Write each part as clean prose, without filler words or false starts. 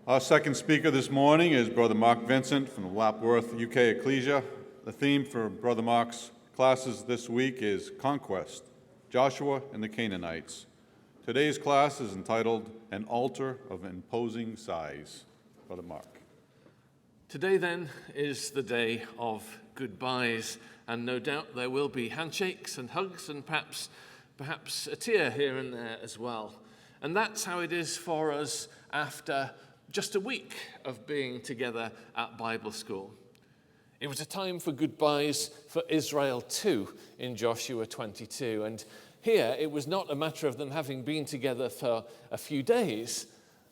Our second speaker this morning is Brother Mark Vincent from the Lapworth, UK Ecclesia. The theme for Brother Mark's classes this week is Conquest, Joshua and the Canaanites. Today's class is entitled An Altar of Imposing Size. Brother Mark. Today then is the day of goodbyes, and no doubt there will be handshakes and hugs and perhaps a tear here and there as well. And that's how it is for us after just a week of being together at Bible school. It was a time for goodbyes for Israel too in Joshua 22. And here it was not a matter of them having been together for a few days.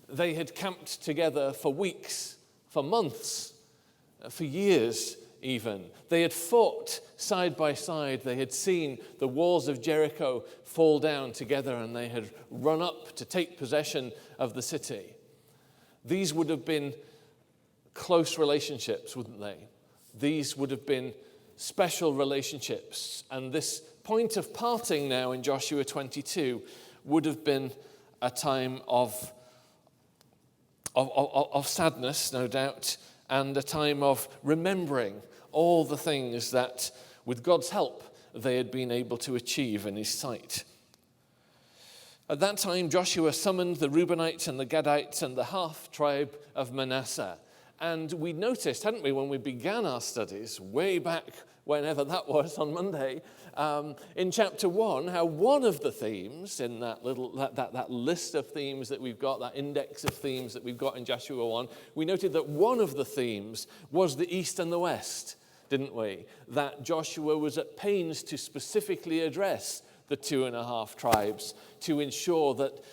They had camped together for weeks, for months, for years even. They had fought side by side. They had seen the walls of Jericho fall down together, and they had run up to take possession of the city. These would have been close relationships, wouldn't they? These would have been special relationships. And this point of parting now in Joshua 22 would have been a time of sadness, no doubt, and a time of remembering all the things that, with God's help, they had been able to achieve in his sight. At that time, Joshua summoned the Reubenites and the Gadites and the half-tribe of Manasseh. And we noticed, hadn't we, when we began our studies, way back whenever that was on Monday, in chapter 1, how one of the themes in that list of themes that we've got, that index of themes that we've got in Joshua 1, we noted that one of the themes was the East and the West, didn't we? That Joshua was at pains to specifically address the 2.5 tribes to ensure that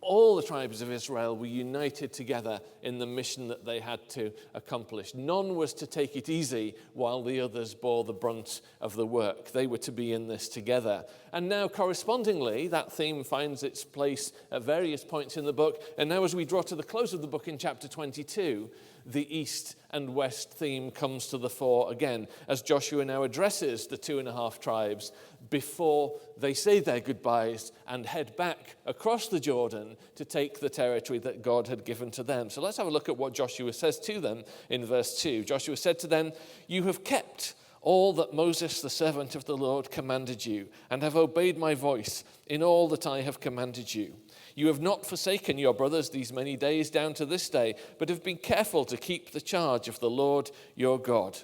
all the tribes of Israel were united together in the mission that they had to accomplish. None was to take it easy while the others bore the brunt of the work. They were to be in this together. And now, correspondingly, that theme finds its place at various points in the book. And now, as we draw to the close of the book in chapter 22, the East and West theme comes to the fore again, as Joshua now addresses the 2.5 tribes before they say their goodbyes and head back across the Jordan to take the territory that God had given to them. So let's have a look at what Joshua says to them in verse 2. Joshua said to them, "You have kept all that Moses, the servant of the Lord, commanded you, and have obeyed my voice in all that I have commanded you. You have not forsaken your brothers these many days down to this day, but have been careful to keep the charge of the Lord your God."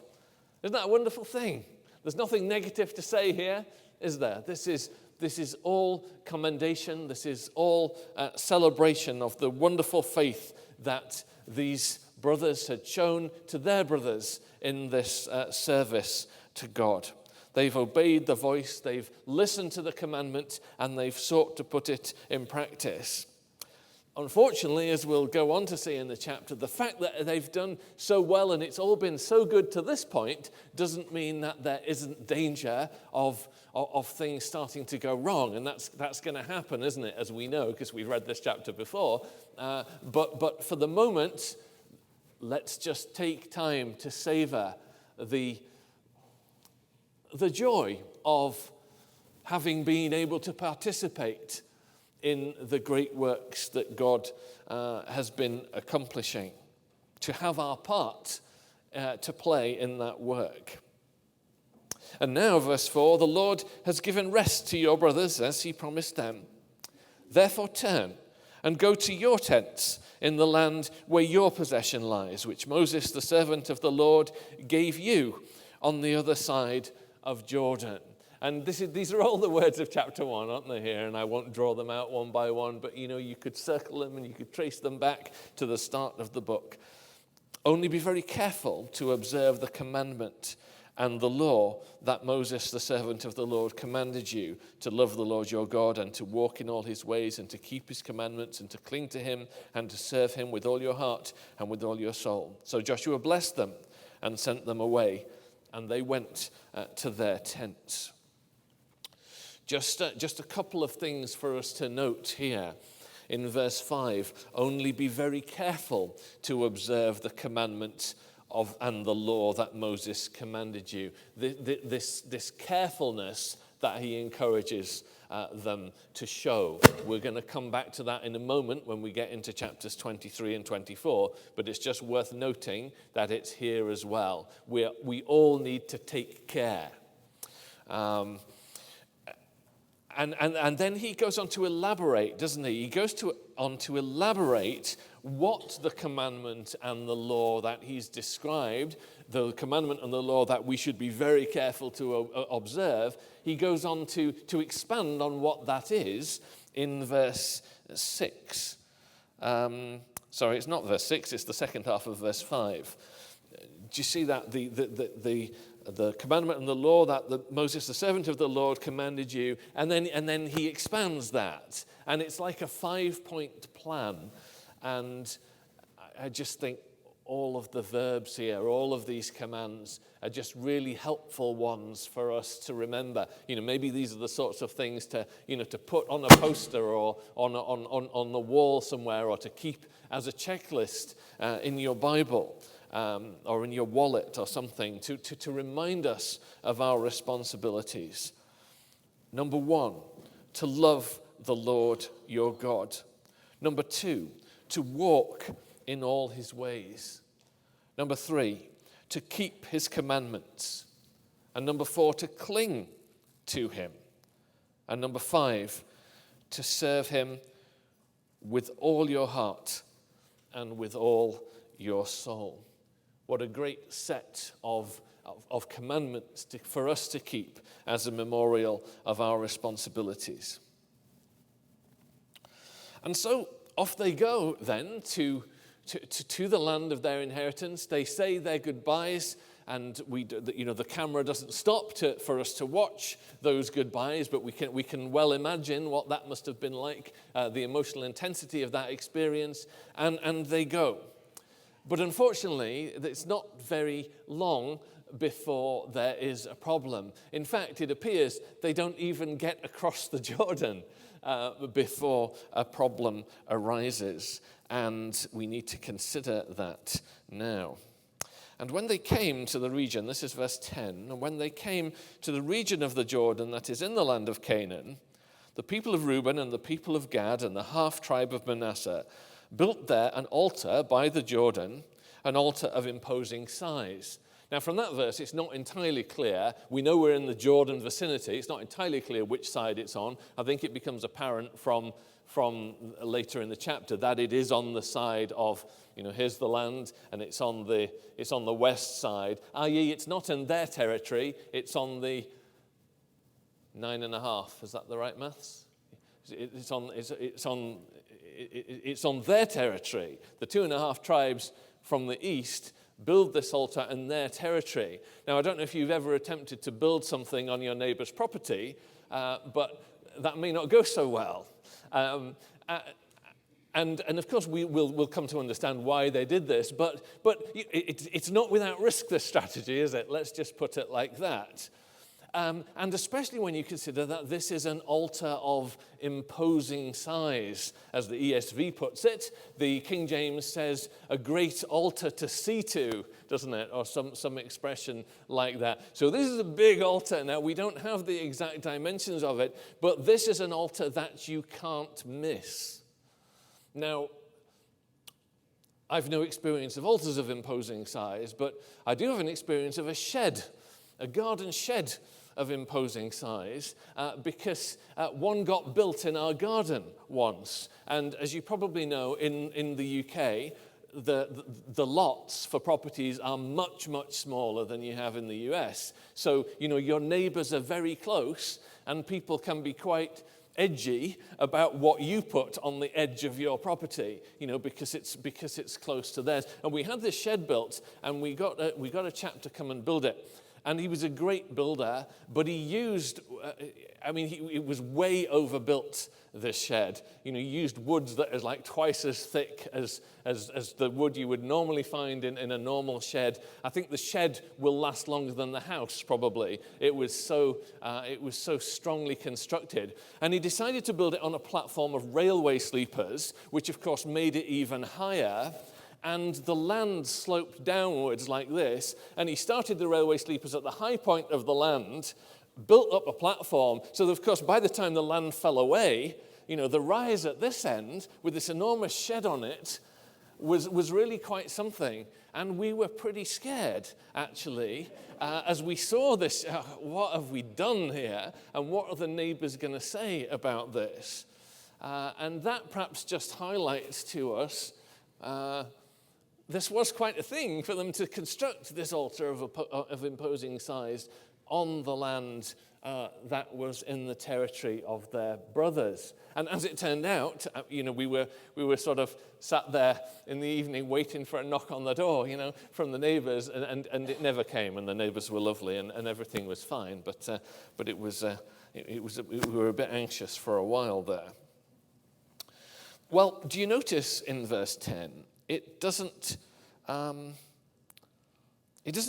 Isn't that a wonderful thing? There's nothing negative to say here, is there? This is all commendation. This is all celebration of the wonderful faith that these brothers had shown to their brothers in this service to God. They've obeyed the voice, they've listened to the commandment, and they've sought to put it in practice. Unfortunately, as we'll go on to see in the chapter, the fact that they've done so well and it's all been so good to this point doesn't mean that there isn't danger of things starting to go wrong. And that's going to happen, isn't it, as we know, because we've read this chapter before. But for the moment, let's just take time to savor the joy of having been able to participate in the great works that God has been accomplishing, to have our part to play in that work. And now, verse 4, "The Lord has given rest to your brothers as he promised them. Therefore turn and go to your tents in the land where your possession lies, which Moses, the servant of the Lord, gave you on the other side of Jordan." And these are all the words of chapter 1, aren't they here? And I won't draw them out one by one, but you could circle them and you could trace them back to the start of the book. "Only be very careful to observe the commandment and the law that Moses, the servant of the Lord, commanded you, to love the Lord your God and to walk in all his ways and to keep his commandments and to cling to him and to serve him with all your heart and with all your soul." So Joshua blessed them and sent them away, and they went to their tents. Just a couple of things for us to note here. In verse 5, "Only be very careful to observe the commandment and the law that Moses commanded you." This carefulness that he encourages them to show. We're going to come back to that in a moment when we get into chapters 23 and 24, but it's just worth noting that it's here as well. We all need to take care. And then he goes on to elaborate, doesn't he? He goes on to elaborate what the commandment and the law that he's described, the commandment and the law that we should be very careful to observe. He goes on to expand on what that is in verse 6. Sorry, it's not verse 6, it's the second half of verse 5. Do you see that? The commandment and the law that Moses, the servant of the Lord, commanded you, and then he expands that. And it's like a 5-point plan. And I just think all of the verbs here, all of these commands are just really helpful ones for us to remember. Maybe these are the sorts of things to put on a poster or on the wall somewhere, or to keep as a checklist in your Bible. Or in your wallet or something, to remind us of our responsibilities. Number 1, to love the Lord your God. Number 2, to walk in all his ways. Number 3, to keep his commandments. And number 4, to cling to him. And number 5, to serve him with all your heart and with all your soul. What a great set of commandments for us to keep as a memorial of our responsibilities. And so off they go then to the land of their inheritance. They say their goodbyes, and the camera doesn't stop for us to watch those goodbyes, but we can well imagine what that must have been like, the emotional intensity of that experience, and they go. But unfortunately, it's not very long before there is a problem. In fact, it appears they don't even get across the Jordan before a problem arises. And we need to consider that now. And when they came to the region, this is verse 10, and when they came to the region of the Jordan that is in the land of Canaan, the people of Reuben and the people of Gad and the half-tribe of Manasseh built there an altar by the Jordan, an altar of imposing size. Now, from that verse, it's not entirely clear. We know we're in the Jordan vicinity. It's not entirely clear which side it's on. I think it becomes apparent from later in the chapter that it is on the side of, here's the land, and it's on the west side, i.e. it's not in their territory, it's on the 9.5. Is that the right maths? It's on their territory. The 2.5 tribes from the east build this altar in their territory. Now, I don't know if you've ever attempted to build something on your neighbor's property, but that may not go so well. And of course, we'll come to understand why they did this, but it's not without risk, this strategy, is it? Let's just put it like that. And especially when you consider that this is an altar of imposing size. As the ESV puts it, the King James says, a great altar to see to, doesn't it? Or some expression like that. So this is a big altar. Now, we don't have the exact dimensions of it, but this is an altar that you can't miss. Now, I've no experience of altars of imposing size, but I do have an experience of a garden shed of imposing size, because one got built in our garden once. And as you probably know, in the UK, the lots for properties are much, much smaller than you have in the US. So, your neighbors are very close, and people can be quite edgy about what you put on the edge of your property, because it's close to theirs. And we had this shed built, and we got a chap to come and build it. And he was a great builder, but he used, it was way overbuilt, this shed. He used woods that is like twice as thick as the wood you would normally find in a normal shed. I think the shed will last longer than the house, probably. It was so strongly constructed. And he decided to build it on a platform of railway sleepers, which of course made it even higher. And the land sloped downwards like this, and he started the railway sleepers at the high point of the land, built up a platform so that, of course, by the time the land fell away, the rise at this end with this enormous shed on it was really quite something. And we were pretty scared, actually, as we saw this. What have we done here? And what are the neighbors going to say about this? And that perhaps just highlights to us this was quite a thing for them to construct this altar of imposing size on the land that was in the territory of their brothers. And as it turned out, we were sort of sat there in the evening waiting for a knock on the door, from the neighbors, and it never came. And the neighbors were lovely, and everything was fine. But we were a bit anxious for a while there. Well, do you notice in verse 10, it doesn't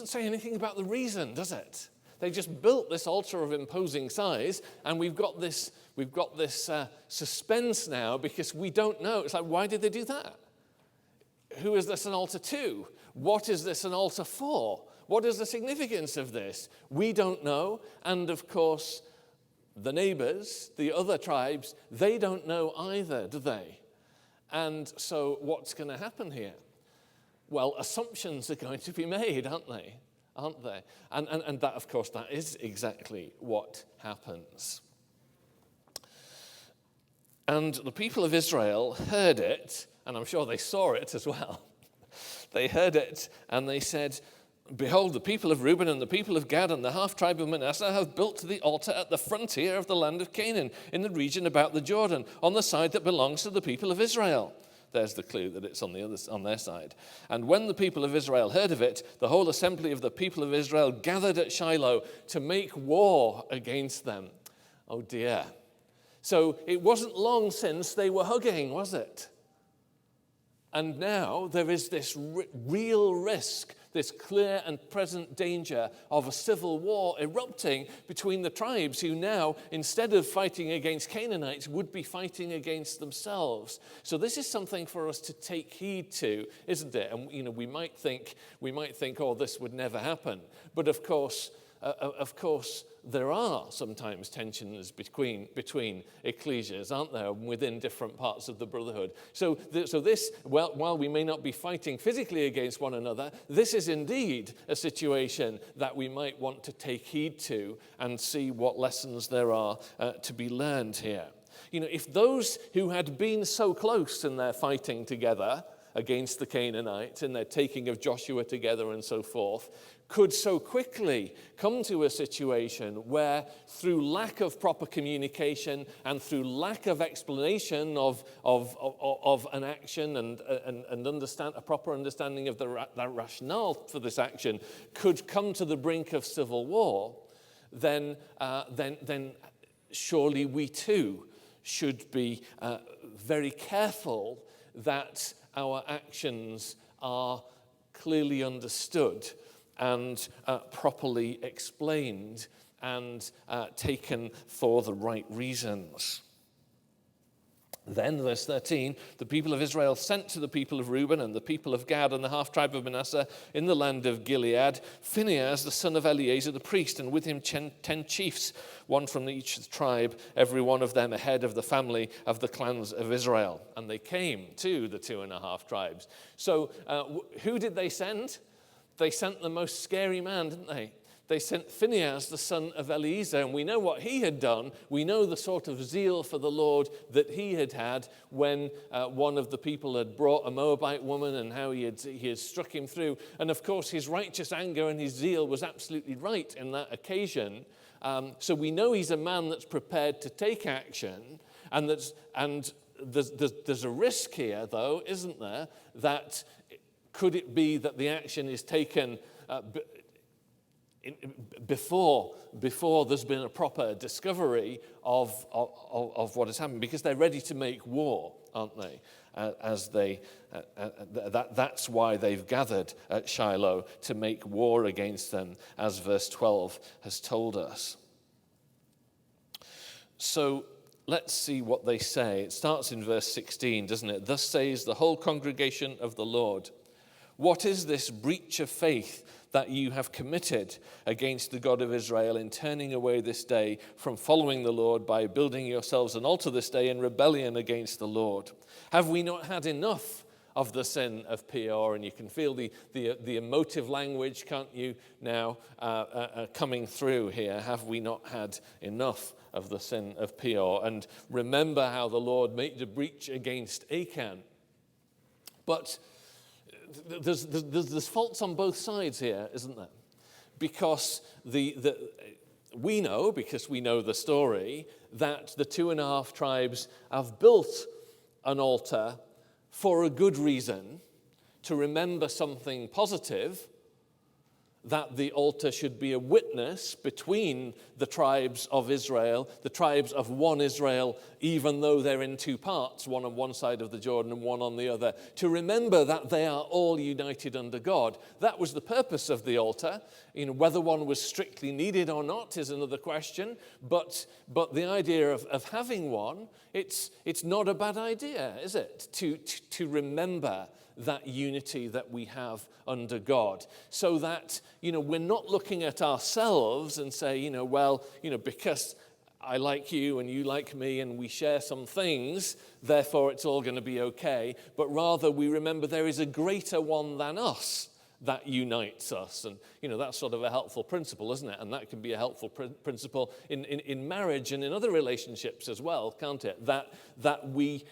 say anything about the reason, does it? They just built this altar of imposing size, and we've got this suspense now because we don't know. It's like, why did they do that? Who is this an altar to? What is this an altar for? What is the significance of this? We don't know, and of course, the neighbors, the other tribes, they don't know either, do they? And so what's going to happen here? Well, assumptions are going to be made, aren't they? And that, of course, that is exactly what happens. And the people of Israel heard it, and I'm sure they saw it as well. They heard it, and they said, "Behold, the people of Reuben and the people of Gad and the half-tribe of Manasseh have built the altar at the frontier of the land of Canaan, in the region about the Jordan, on the side that belongs to the people of Israel." There's the clue that it's on their side. And when the people of Israel heard of it, the whole assembly of the people of Israel gathered at Shiloh to make war against them. Oh dear. So it wasn't long since they were hugging, was it? And now there is this real risk, this clear and present danger of a civil war erupting between the tribes who now, instead of fighting against Canaanites, would be fighting against themselves. So this is something for us to take heed to, isn't it? And we might think, oh, this would never happen. But of course, there are sometimes tensions between ecclesias, aren't there, within different parts of the brotherhood. So this, while we may not be fighting physically against one another, this is indeed a situation that we might want to take heed to and see what lessons there are to be learned here. If those who had been so close in their fighting together against the Canaanites, in their taking of Joshua together and so forth, could so quickly come to a situation where, through lack of proper communication and through lack of explanation of an action and a proper understanding of the rationale for this action, could come to the brink of civil war, then surely we too should be very careful that our actions are clearly understood and properly explained and taken for the right reasons. Then, verse 13, the people of Israel sent to the people of Reuben and the people of Gad and the half-tribe of Manasseh in the land of Gilead Phinehas, the son of Eleazar the priest, and with him 10 chiefs, one from each tribe, every one of them a head of the family of the clans of Israel. And they came to the 2.5 tribes. So who did they send? They sent the most scary man, didn't they? They sent Phinehas, the son of Eleazar, and we know what he had done. We know the sort of zeal for the Lord that he had had when one of the people had brought a Moabite woman and how he had struck him through. And of course, his righteous anger and his zeal was absolutely right in that occasion. So we know he's a man that's prepared to take action, and there's a risk here, though, isn't there? That could it be that the action is taken before there's been a proper discovery of what has happened, because they're ready to make war, aren't they? That's why they've gathered at Shiloh, to make war against them, as verse 12 has told us. So let's see what they say. It starts in verse 16, doesn't it? Thus says the whole congregation of the Lord, What is this breach of faith that you have committed against the God of Israel in turning away this day from following the Lord by building yourselves an altar this day in rebellion against the Lord? Have we not had enough of the sin of Peor? And you can feel the emotive language, can't you, now coming through here. Have we not had enough of the sin of Peor? And remember how the Lord made the breach against Achan. But there's faults on both sides here, isn't there? Because we know, because we know the story, that the 2.5 tribes have built an altar for a good reason, to remember something positive, that the altar should be a witness between the tribes of Israel, the tribes of one Israel, even though they're in two parts, one on one side of the Jordan and one on the other, to remember that they are all united under God. That was the purpose of the altar. Whether one was strictly needed or not is another question, but the idea of having one, it's not a bad idea, is it? To remember that unity that we have under God, so that we're not looking at ourselves and say, because I like you and you like me and we share some things, therefore it's all going to be okay, but rather we remember there is a greater one than us that unites us. And that's sort of a helpful principle, isn't it? And that can be a helpful principle in marriage and in other relationships as well, can't it? That we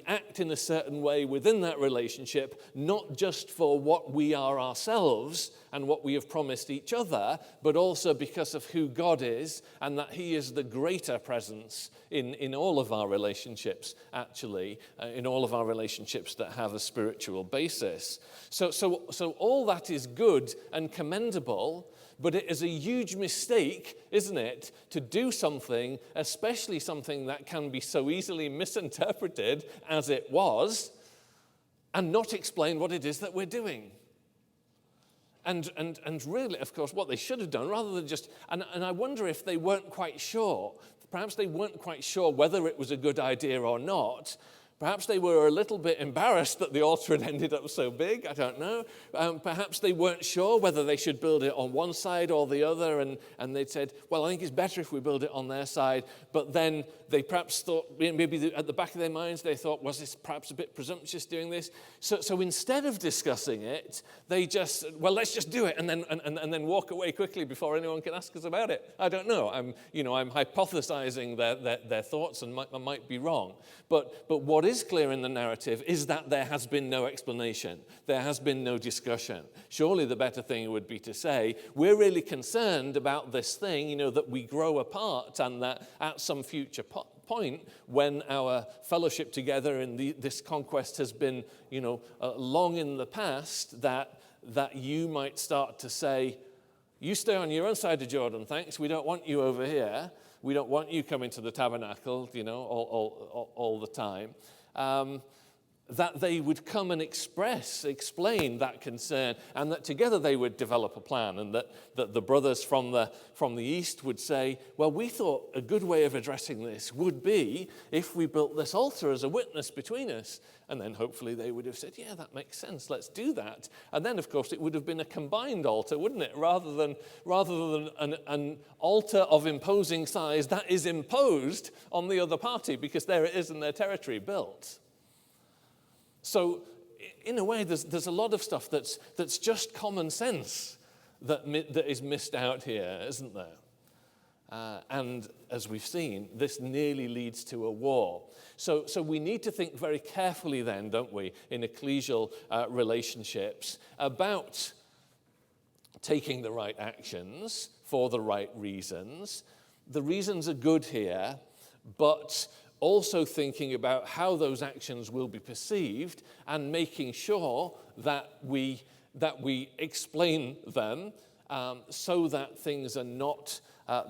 act in a certain way within that relationship, not just for what we are ourselves and what we have promised each other, but also because of who God is, and that he is the greater presence in all of our relationships, actually, in all of our relationships that have a spiritual basis. So all that is good and commendable, but it is a huge mistake, isn't it, to do something, especially something that can be so easily misinterpreted as it was, and not explain what it is that we're doing. And really, of course, what they should have done, rather than just, and I wonder if they weren't quite sure, perhaps they weren't quite sure whether it was a good idea or not. Perhaps they were a little bit embarrassed that the altar had ended up so big. I don't know. Perhaps they weren't sure whether they should build it on one side or the other, and they'd said, well, I think it's better if we build it on their side. But then they perhaps thought, maybe at the back of their minds, they thought, was this perhaps a bit presumptuous doing this? So instead of discussing it, they just, well, let's just do it, and then walk away quickly before anyone can ask us about it. I don't know. I'm hypothesizing their thoughts, and I might be wrong. But what is clear in the narrative is that there has been no explanation. There has been no discussion. Surely the better thing would be to say, we're really concerned about this thing, that we grow apart, and that at some future point, when our fellowship together in this conquest has been, long in the past, that you might start to say, you stay on your own side of Jordan, thanks. We don't want you over here. We don't want you coming to the tabernacle, all the time. That they would come and explain that concern, and that together they would develop a plan, and that the brothers from the east would say, well, we thought a good way of addressing this would be if we built this altar as a witness between us. And then hopefully they would have said, yeah, that makes sense, let's do that. And then, of course, it would have been a combined altar, wouldn't it? Rather than an altar of imposing size that is imposed on the other party, because there it is in their territory built. So, in a way, there's a lot of stuff that's just common sense that is missed out here, isn't there? And as we've seen, this nearly leads to a war. So we need to think very carefully then, don't we, in ecclesial relationships about taking the right actions for the right reasons. The reasons are good here, but also thinking about how those actions will be perceived and making sure that we explain them so that things are not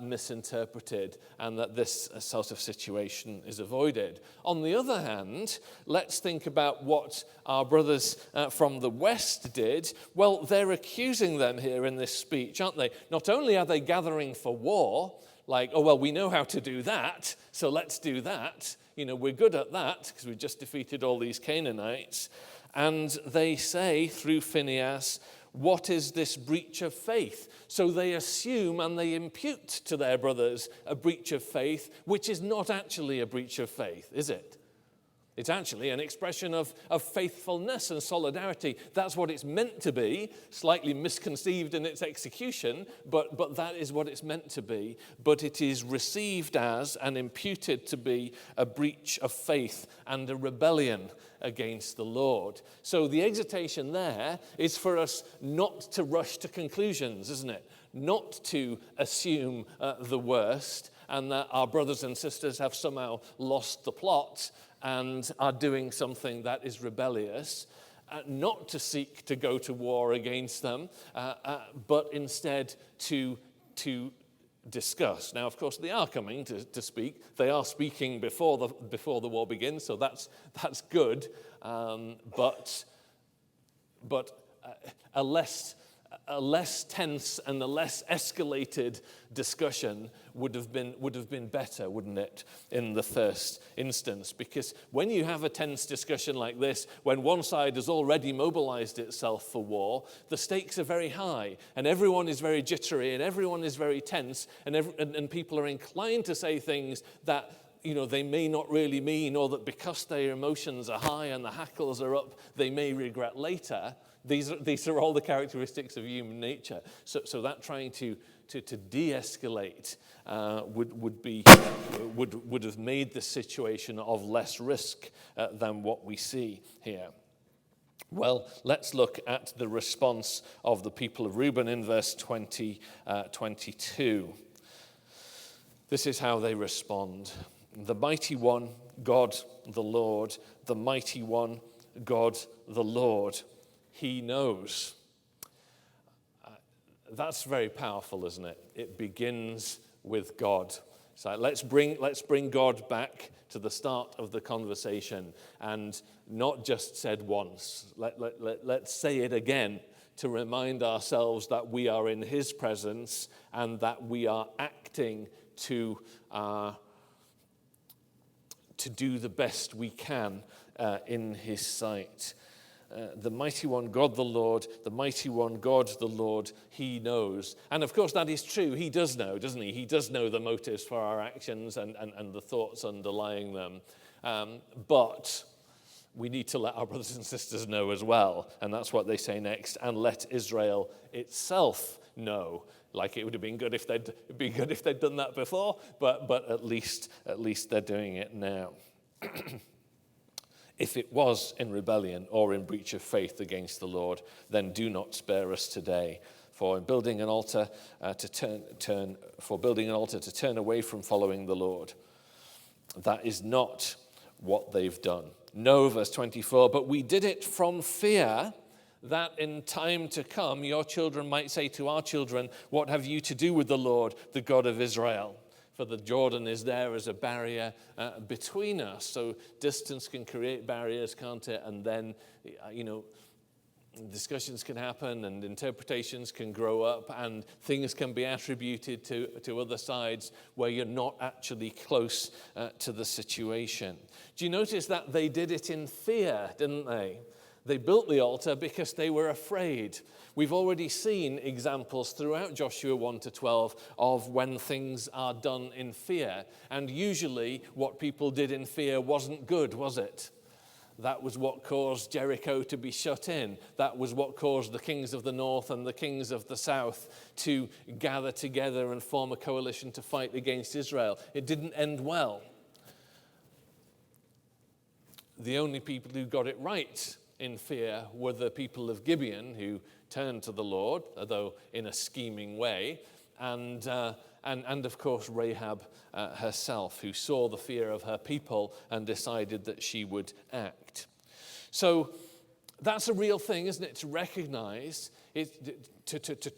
misinterpreted and that this sort of situation is avoided. On the other hand, let's think about what our brothers from the West did. Well, they're accusing them here in this speech, aren't they? Not only are they gathering for war, like, oh, well, we know how to do that, so let's do that. We're good at that because we just defeated all these Canaanites. And they say through Phinehas, what is this breach of faith? So they assume and they impute to their brothers a breach of faith, which is not actually a breach of faith, is it? It's actually an expression of faithfulness and solidarity. That's what it's meant to be, slightly misconceived in its execution, but that is what it's meant to be. But it is received as and imputed to be a breach of faith and a rebellion against the Lord. So the exhortation there is for us not to rush to conclusions, isn't it? Not to assume the worst and that our brothers and sisters have somehow lost the plot and are doing something that is rebellious, not to seek to go to war against them, but instead to discuss. Now, of course, they are coming to speak. They are speaking before the war begins, so that's good. But a less tense and a less escalated discussion would have been better, wouldn't it, in the first instance? Because when you have a tense discussion like this, when one side has already mobilized itself for war, the stakes are very high, and everyone is very jittery, and everyone is very tense, and people are inclined to say things that they may not really mean, or that because their emotions are high and the hackles are up, they may regret later. These are all the characteristics of human nature. So that trying to de-escalate would have made the situation of less risk than what we see here. Well, let's look at the response of the people of Reuben in verse 22. This is how they respond. The mighty one, God the Lord, the mighty one, God the Lord, he knows. That's very powerful, isn't it? It begins with God. So let's bring God back to the start of the conversation, and not just said once. Let's say it again to remind ourselves that we are in his presence and that we are acting to do the best we can in his sight. The mighty one, God the Lord, the mighty one, God the Lord, he knows. And of course that is true. He does know, doesn't he? He does know the motives for our actions and the thoughts underlying them. But we need to let our brothers and sisters know as well. And that's what they say next. And let Israel itself know. Like it would have been good if they'd done that before, but at least they're doing it now. If it was in rebellion or in breach of faith against the Lord, then do not spare us today. For in building an altar to turn away from following the Lord, that is not what they've done. No, verse 24. But we did it from fear, that in time to come your children might say to our children, what have you to do with the Lord, the God of Israel? For the Jordan is there as a barrier between us. So distance can create barriers, can't it? And then, discussions can happen and interpretations can grow up and things can be attributed to other sides where you're not actually close to the situation. Do you notice that they did it in fear, didn't they? They built the altar because they were afraid. We've already seen examples throughout Joshua 1-12 of when things are done in fear. And usually what people did in fear wasn't good, was it? That was what caused Jericho to be shut in. That was what caused the kings of the north and the kings of the south to gather together and form a coalition to fight against Israel. It didn't end well. The only people who got it right in fear were the people of Gibeon who turned to the Lord, although in a scheming way, and of course Rahab herself, who saw the fear of her people and decided that she would act. So that's a real thing, isn't it? To recognize it.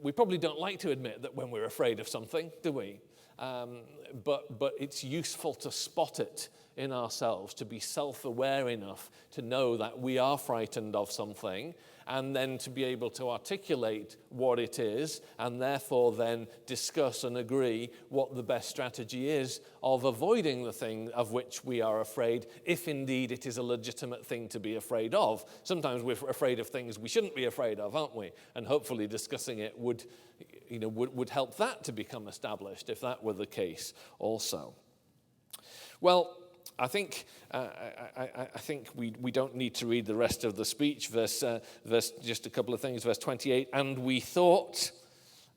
We probably don't like to admit that when we're afraid of something, do we? But it's useful to spot it in ourselves to be self-aware enough to know that we are frightened of something, and then to be able to articulate what it is, and therefore then discuss and agree what the best strategy is of avoiding the thing of which we are afraid, if indeed it is a legitimate thing to be afraid of. Sometimes we're afraid of things we shouldn't be afraid of, aren't we? And hopefully discussing it would help that to become established, if that were the case also. Well, I think we don't need to read the rest of the speech. Verse just a couple of things. Verse 28. And we thought,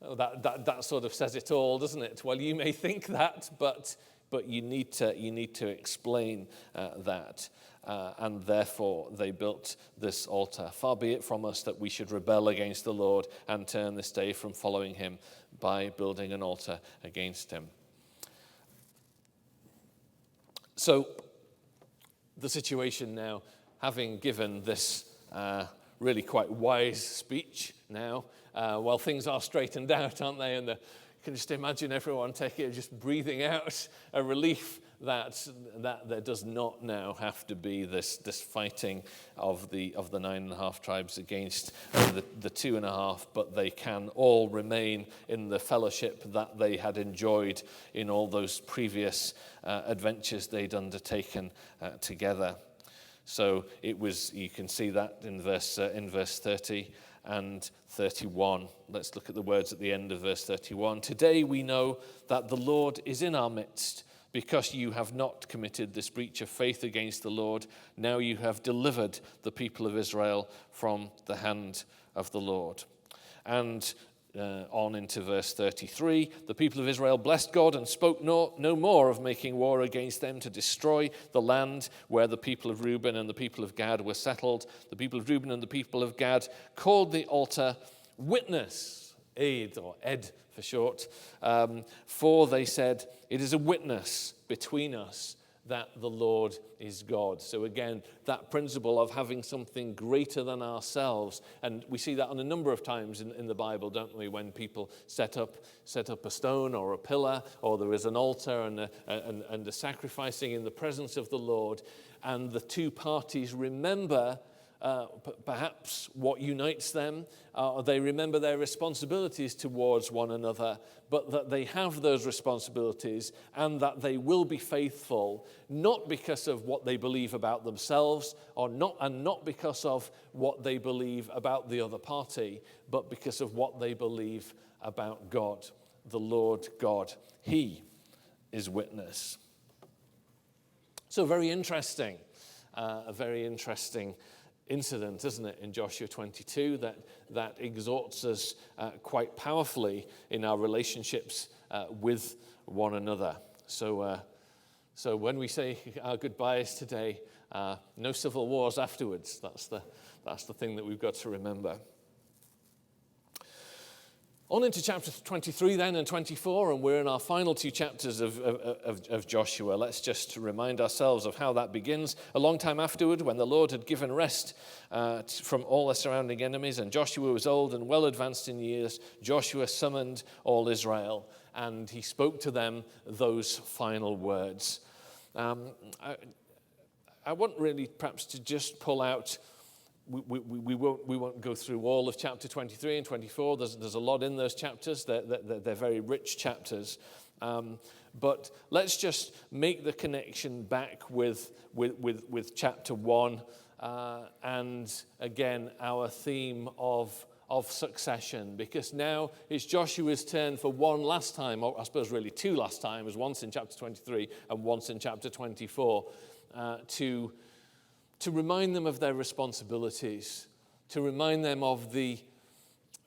that sort of says it all, doesn't it? Well, you may think that, but you need to explain that. And therefore they built this altar. Far be it from us that we should rebel against the Lord and turn this day from following him by building an altar against him. So the situation now, having given this really quite wise speech now, well, things are straightened out, aren't they? And you can just imagine everyone just breathing out a relief that there does not now have to be this fighting of the 9.5 tribes against the 2.5, but they can all remain in the fellowship that they had enjoyed in all those previous adventures they'd undertaken together. So it was, you can see that in verse 30 and 31. Let's look at the words at the end of verse 31. Today we know that the Lord is in our midst, because you have not committed this breach of faith against the Lord. Now you have delivered the people of Israel from the hand of the Lord. And on into verse 33, the people of Israel blessed God and spoke no more of making war against them to destroy the land where the people of Reuben and the people of Gad were settled. The people of Reuben and the people of Gad called the altar Witness, Ed, or Ed for short, for they said, it is a witness between us that the Lord is God. So again, that principle of having something greater than ourselves, and we see that on a number of times in the Bible, don't we? When people set up a stone or a pillar, or there is an altar and a sacrificing in the presence of the Lord, and the two parties remember perhaps what unites them. They remember their responsibilities towards one another, but that they have those responsibilities and that they will be faithful, not because of what they believe about themselves, not because of what they believe about the other party, but because of what they believe about God, the Lord God. He is witness. So very interesting, a very interesting incident, isn't it, in Joshua 22 that exhorts us quite powerfully in our relationships with one another. So when we say our goodbyes today, no civil wars afterwards. That's the thing that we've got to remember. On into chapters 23 then and 24, and we're in our final two chapters of Joshua. Let's just remind ourselves of how that begins. A long time afterward, when the Lord had given rest from all the surrounding enemies, and Joshua was old and well advanced in years, Joshua summoned all Israel, and he spoke to them those final words. I want really perhaps to just pull out. We won't go through all of chapter 23 and 24. There's a lot in those chapters. They're very rich chapters. But let's just make the connection back with chapter 1 and again our theme of succession, because now it's Joshua's turn for one last time, or I suppose really two last times, once in chapter 23 and once in chapter 24, to remind them of their responsibilities, to remind them of the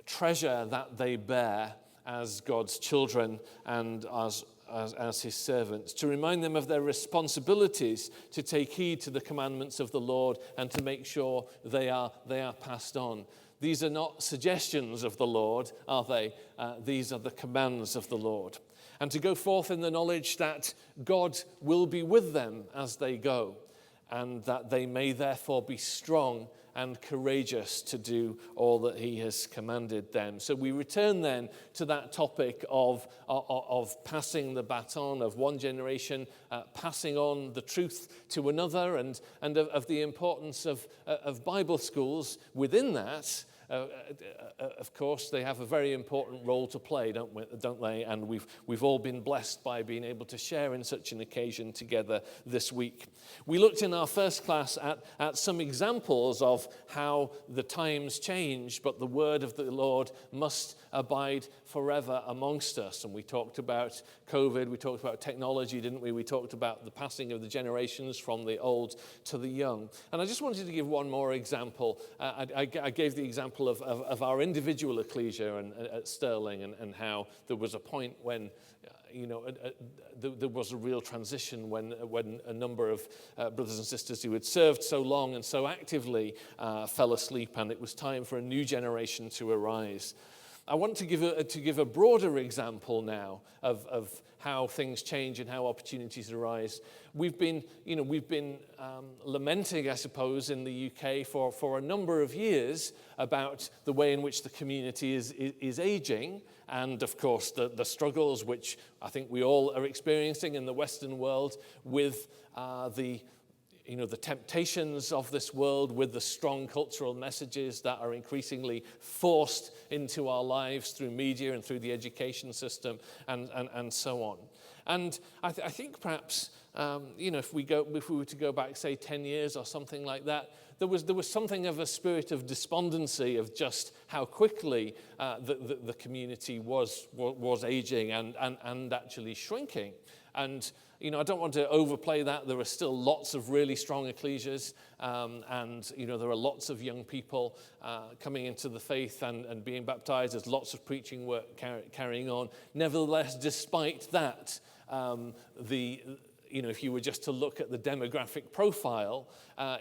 treasure that they bear as God's children and as his servants, to remind them of their responsibilities to take heed to the commandments of the Lord and to make sure they are passed on. These are not suggestions of the Lord, are they? These are the commands of the Lord. And to go forth in the knowledge that God will be with them as they go, and that they may therefore be strong and courageous to do all that he has commanded them. So we return then to that topic of passing the baton, of one generation passing on the truth to another, and of the importance of Bible schools within that. Of course, they have a very important role to play, don't they? And we've all been blessed by being able to share in such an occasion together this week. We looked in our first class at some examples of how the times change, but the word of the Lord must abide forever amongst us. And we talked about COVID, we talked about technology, didn't we? We talked about the passing of the generations from the old to the young. And I just wanted to give one more example. I gave the example of our individual ecclesia at Stirling, and how there was a point when there was a real transition when a number of brothers and sisters who had served so long and so actively fell asleep, and it was time for a new generation to arise. I want to give a broader example now of how things change and how opportunities arise. We've been lamenting, I suppose, in the UK for a number of years about the way in which the community is aging, and of course the struggles which I think we all are experiencing in the Western world with the temptations of this world, with the strong cultural messages that are increasingly forced into our lives through media and through the education system, and so on. And I think perhaps, if we were to go back, say, 10 years or something like that, there was something of a spirit of despondency of just how quickly the community was aging and actually shrinking. And I don't want to overplay that. There are still lots of really strong ecclesias, and there are lots of young people coming into the faith and being baptized. There's lots of preaching work carrying on. Nevertheless, despite that, if you were just to look at the demographic profile,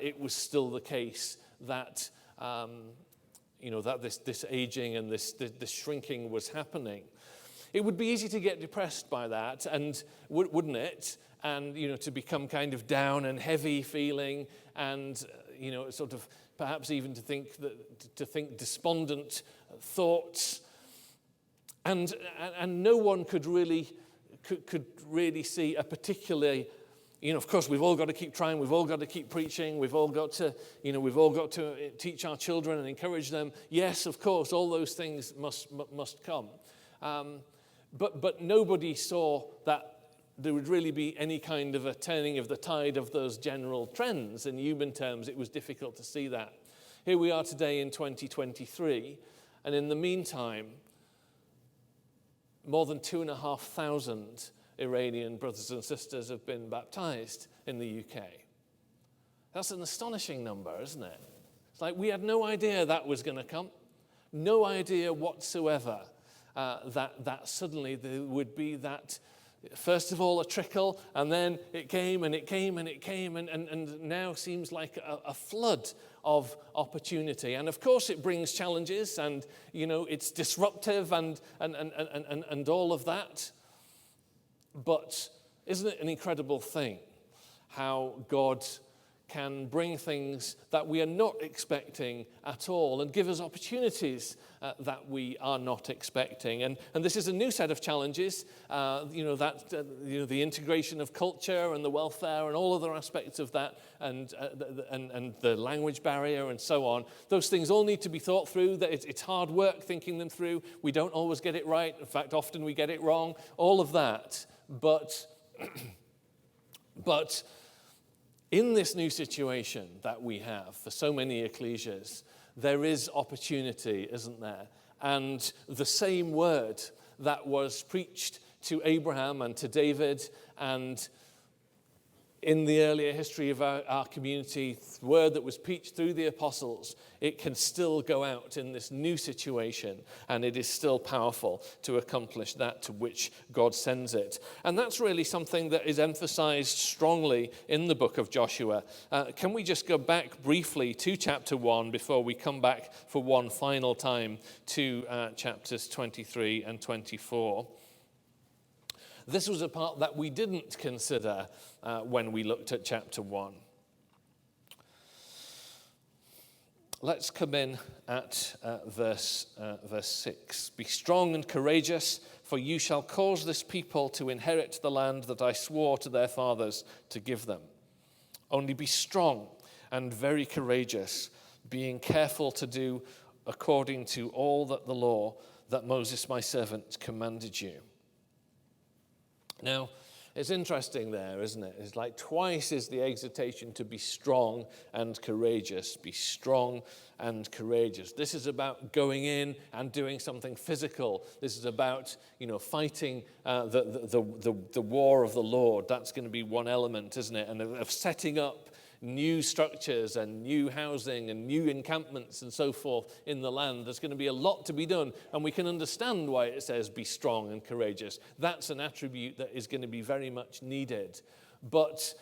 it was still the case that that this aging and this shrinking was happening. It would be easy to get depressed by that, and wouldn't it? And to become kind of down and heavy feeling, and sort of perhaps even to think despondent thoughts, and no one could really see a particularly. Of course, we've all got to keep trying. We've all got to keep preaching. We've all got to teach our children and encourage them. Yes, of course, all those things must come. But nobody saw that there would really be any kind of a turning of the tide of those general trends. In human terms, it was difficult to see that. Here we are today in 2023, and in the meantime, more than 2,500 Iranian brothers and sisters have been baptized in the UK. That's an astonishing number, isn't it? It's like we had no idea that was going to come, no idea whatsoever. That suddenly there would be that, first of all, a trickle, and then it came, and it came, and it came, and now seems like a flood of opportunity. And of course it brings challenges, and it's disruptive and all of that. But isn't it an incredible thing how God can bring things that we are not expecting at all and give us opportunities that we are not expecting. And this is a new set of challenges, the integration of culture and the welfare and all other aspects of that, and the language barrier and so on. Those things all need to be thought through. That it's hard work thinking them through. We don't always get it right. In fact, often we get it wrong. All of that. But in this new situation that we have for so many ecclesias, there is opportunity, isn't there? And the same word that was preached to Abraham and to David and in the earlier history of our community, the word that was preached through the apostles, it can still go out in this new situation, and it is still powerful to accomplish that to which God sends it. And that's really something that is emphasized strongly in the book of Joshua. Can we just go back briefly to chapter 1 before we come back for one final time to chapters 23 and 24? This was a part that we didn't consider when we looked at chapter 1. let's come in at verse 6. Be strong and courageous, for you shall cause this people to inherit the land that I swore to their fathers to give them. Only be strong and very courageous, being careful to do according to all that the law that Moses my servant commanded you. Now, it's interesting there, isn't it? It's like twice is the exhortation to be strong and courageous. Be strong and courageous. This is about going in and doing something physical. This is about, fighting the war of the Lord. That's going to be one element, isn't it? And of setting up new structures and new housing and new encampments and so forth in the land. There's going to be a lot to be done, and we can understand why it says be strong and courageous. That's an attribute that is going to be very much needed. But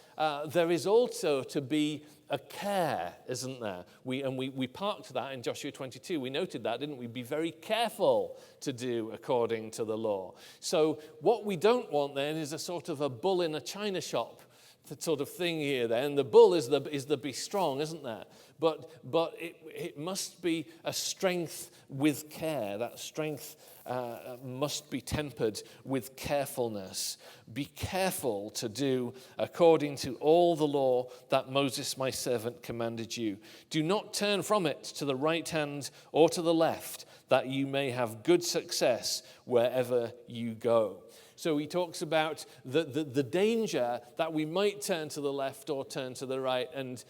there is also to be a care, isn't there? We parked that in Joshua 22. We noted that, didn't we? Be very careful to do according to the law. So what we don't want then is a sort of a bull in a china shop sort of thing here then. The bull is the be strong, isn't there? But it must be a strength with care. That strength must be tempered with carefulness. Be careful to do according to all the law that Moses my servant commanded you. Do not turn from it to the right hand or to the left, that you may have good success wherever you go. So he talks about the danger that we might turn to the left or turn to the right. And,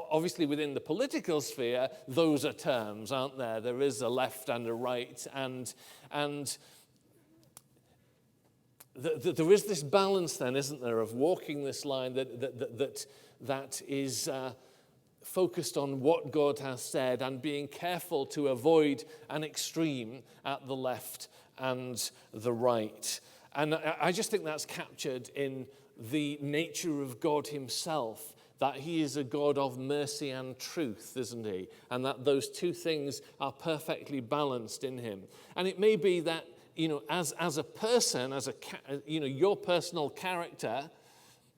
obviously within the political sphere, those are terms, aren't there? There is a left and a right. And there is this balance then, isn't there, of walking this line that is focused on what God has said and being careful to avoid an extreme at the left and the right. And I just think that's captured in the nature of God himself, that he is a God of mercy and truth, isn't he? And that those two things are perfectly balanced in him. And it may be that, as a person, your personal character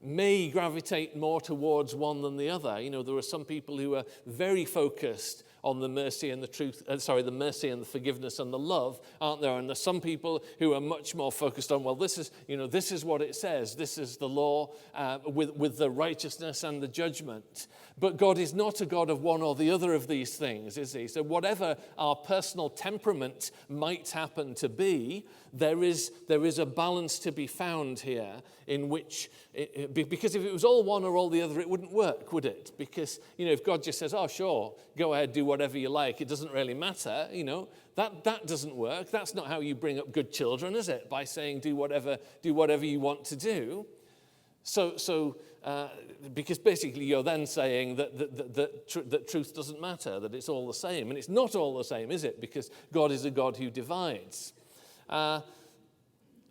may gravitate more towards one than the other. There are some people who are very focused on the mercy and the truth, the mercy and the forgiveness and the love, aren't there? And there's some people who are much more focused on, well, this is what it says. This is the law with the righteousness and the judgment. But God is not a God of one or the other of these things, is he? So whatever our personal temperament might happen to be, there is a balance to be found here in which, because if it was all one or all the other, it wouldn't work, would it? Because, if God just says, oh, sure, go ahead, do whatever you like, it doesn't really matter, that doesn't work. That's not how you bring up good children, is it? By saying, do whatever you want to do. So because basically you're then saying that truth doesn't matter, that it's all the same. And it's not all the same, is it? Because God is a God who divides.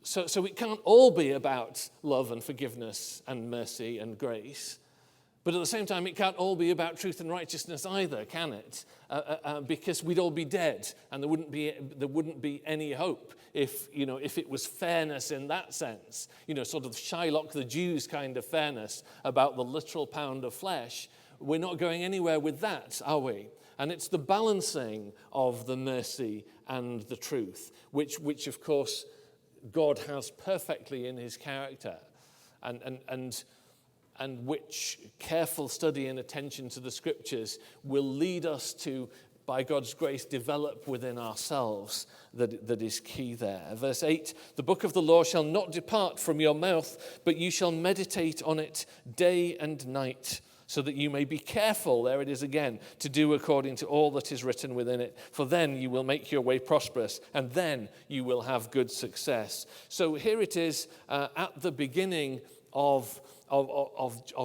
So it can't all be about love and forgiveness and mercy and grace. But at the same time, it can't all be about truth and righteousness either, can it? Because we'd all be dead, and there wouldn't be any hope if it was fairness in that sense. Sort of Shylock the Jews kind of fairness about the literal pound of flesh. We're not going anywhere with that, are we? And it's the balancing of the mercy and the truth, which of course God has perfectly in his character, and which careful study and attention to the scriptures will lead us to, by God's grace, develop within ourselves that is key there. Verse 8, the book of the law shall not depart from your mouth, but you shall meditate on it day and night, so that you may be careful, there it is again, to do according to all that is written within it. For then you will make your way prosperous, and then you will have good success. So here it is at the beginning of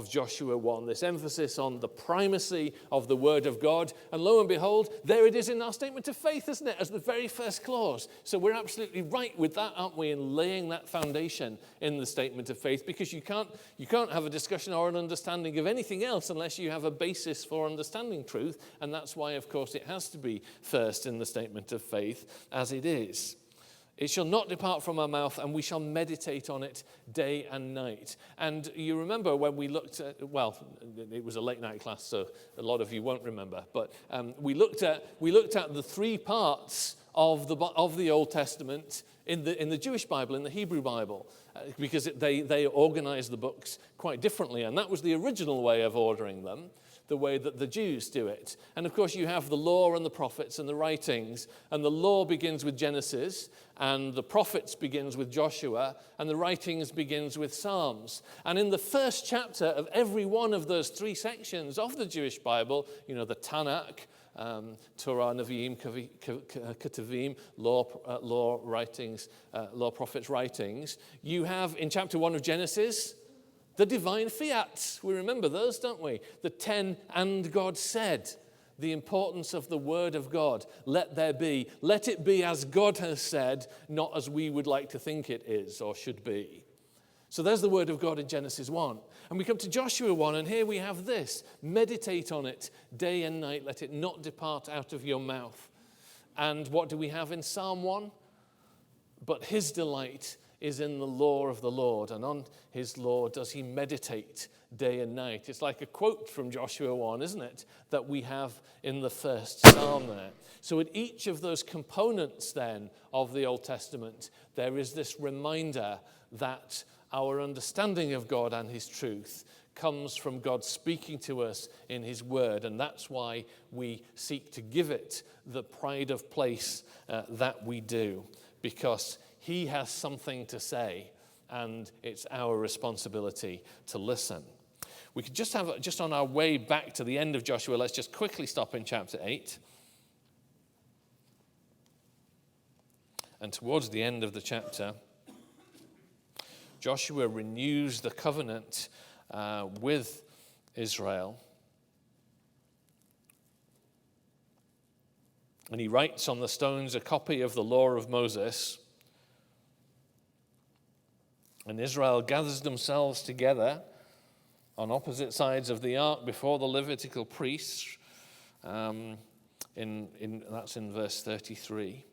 Joshua 1, this emphasis on the primacy of the word of God. And lo and behold, there it is in our statement of faith, isn't it, as the very first clause. So we're absolutely right with that, aren't we, in laying that foundation in the statement of faith, because you can't have a discussion or an understanding of anything else unless you have a basis for understanding truth. And that's why, of course, it has to be first in the statement of faith, as it is. It shall not depart from our mouth, and we shall meditate on it day and night. And you remember when we looked at, well, it was a late night class, so a lot of you won't remember, but we looked at the three parts of the Old Testament in the Jewish Bible, in the Hebrew Bible, because they organize the books quite differently, and that was the original way of ordering them, the way that the Jews do it. And of course you have the law and the prophets and the writings, and the law begins with Genesis, and the prophets begins with Joshua, and the writings begins with Psalms. And in the first chapter of every one of those three sections of the Jewish Bible, you know, the Tanakh, Torah, Nevi'im, Ketuvim, law writings, law prophets writings, you have in chapter 1 of Genesis the divine fiat. We remember those, don't we? The 10 and God said. The importance of the word of God. Let there be. Let it be as God has said, not as we would like to think it is or should be. So there's the word of God in Genesis 1. And we come to Joshua 1, and here we have this. Meditate on it day and night. Let it not depart out of your mouth. And what do we have in Psalm 1? But his delight is in the law of the Lord, and on his law does he meditate day and night. It's like a quote from Joshua 1, isn't it, that we have in the first psalm there. So at each of those components then of the Old Testament, there is this reminder that our understanding of God and his truth comes from God speaking to us in his word, and that's why we seek to give it the pride of place that we do, because he has something to say, and it's our responsibility to listen. We could just on our way back to the end of Joshua, let's just quickly stop in chapter 8. And towards the end of the chapter, Joshua renews the covenant with Israel. And he writes on the stones a copy of the law of Moses. And Israel gathers themselves together on opposite sides of the ark before the Levitical priests. That's in verse 33.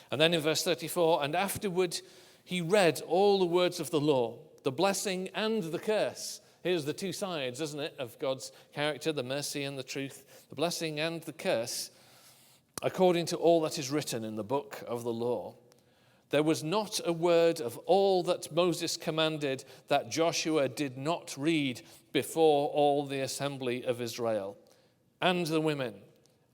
And then in verse 34, and afterward he read all the words of the law, the blessing and the curse. Here's the two sides, isn't it, of God's character, the mercy and the truth, the blessing and the curse, according to all that is written in the book of the law. There was not a word of all that Moses commanded that Joshua did not read before all the assembly of Israel, and the women,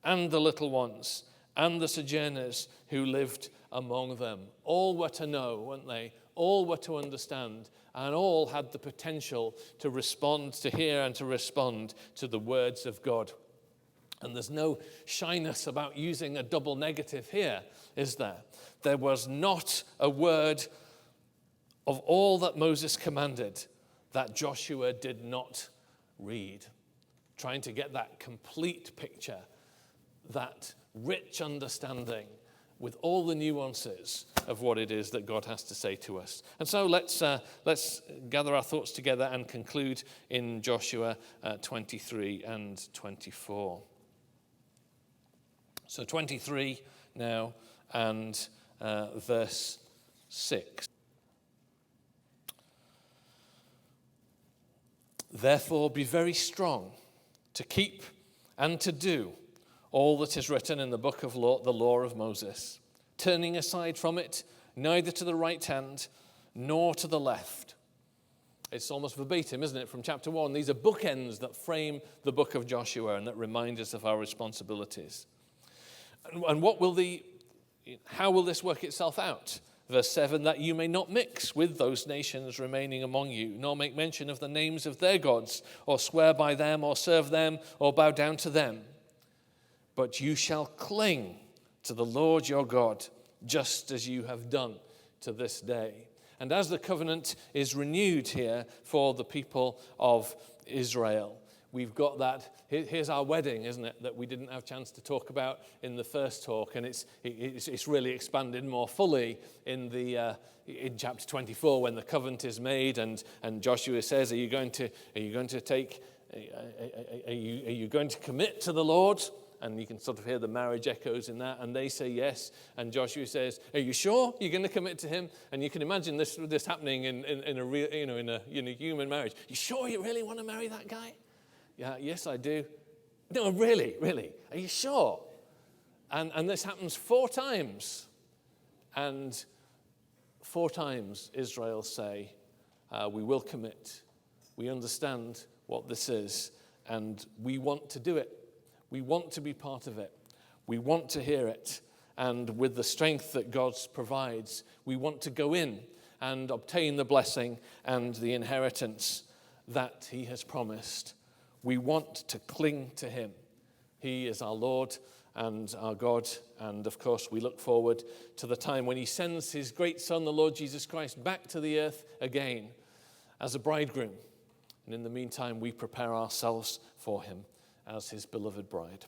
and the little ones, and the sojourners who lived among them. All were to know, weren't they? All were to understand, and all had the potential to respond, to hear and to respond to the words of God. And there's no shyness about using a double negative here, is there? There was not a word of all that Moses commanded that Joshua did not read. Trying to get that complete picture, that rich understanding with all the nuances of what it is that God has to say to us. And so let's gather our thoughts together and conclude in Joshua 23 and 24. So 23 now and verse 6. Therefore be very strong to keep and to do all that is written in the book of law, the law of Moses, turning aside from it, neither to the right hand nor to the left. It's almost verbatim, isn't it, from chapter 1. These are bookends that frame the book of Joshua and that remind us of our responsibilities. And how will this work itself out? Verse 7, that you may not mix with those nations remaining among you, nor make mention of the names of their gods, or swear by them, or serve them, or bow down to them. But you shall cling to the Lord your God, just as you have done to this day. And as the covenant is renewed here for the people of Israel, we've got that. Here's our wedding, isn't it, that we didn't have a chance to talk about in the first talk, and it's really expanded more fully in chapter 24 when the covenant is made, and Joshua says, Are you going to commit to the Lord? And you can sort of hear the marriage echoes in that. And they say yes. And Joshua says, are you sure you're going to commit to him? And you can imagine this happening in a real, in a human marriage. You sure you really want to marry that guy? Yeah, yes, I do. No, really? Are you sure? And this happens 4 times. And 4 times Israel say, we will commit. We understand what this is, and we want to do it. We want to be part of it. We want to hear it. And with the strength that God provides, we want to go in and obtain the blessing and the inheritance that he has promised. We want to cling to him. He is our Lord and our God. And of course, we look forward to the time when he sends his great Son, the Lord Jesus Christ, back to the earth again as a bridegroom. And in the meantime, we prepare ourselves for him as his beloved bride.